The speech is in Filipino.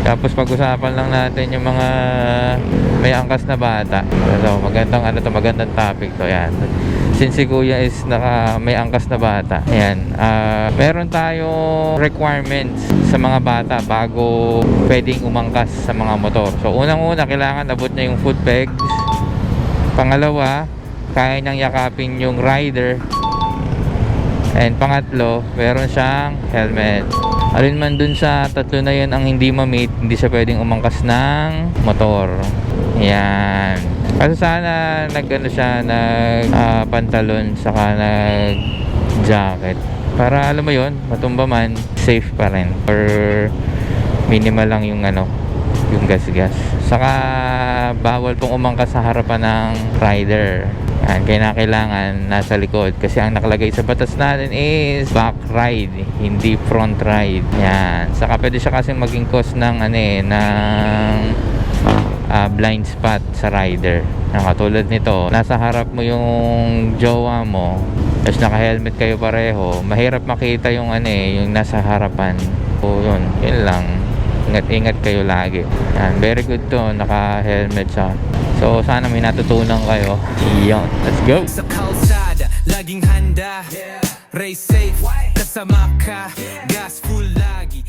Tapos pag-usapan lang natin yung mga may angkas na bata. So magandang topic to. Yan, since si kuya is may angkas na bata, ayan, meron tayong requirements sa mga bata bago pwedeng umangkas sa mga motor. So unang-una, kailangan abot niya yung foot pegs. Pangalawa, kaya niyang yakapin yung rider. And pangatlo, meron siyang helmet. Alin man dun sa tatlo na yun ang hindi ma-meet, hindi siya pwedeng umangkas ng motor. Yan. Kasi sana pantalon saka jacket para alam mo yon, matumba man, safe pa rin, or minimal lang yung yung gas-gas. Saka bawal pong umangkas sa harapan ng rider. Yan, kailangan nasa likod kasi ang nakalagay sa batas natin is back ride, hindi front ride. Yan. Saka pwede siya kasi maging cause ng blind spot sa rider. Katulad nito, nasa harap mo yung jowa mo, tapos naka-helmet kayo pareho, mahirap makita yung yung nasa harapan. So yun lang. Ingat kayo lagi. Yan, very good to, naka-helmet siya. So sana may natutunan kayo. Iyon, let's go. Sa kalsada, laging handa. Race safe, kasama ka. Gas full lagi.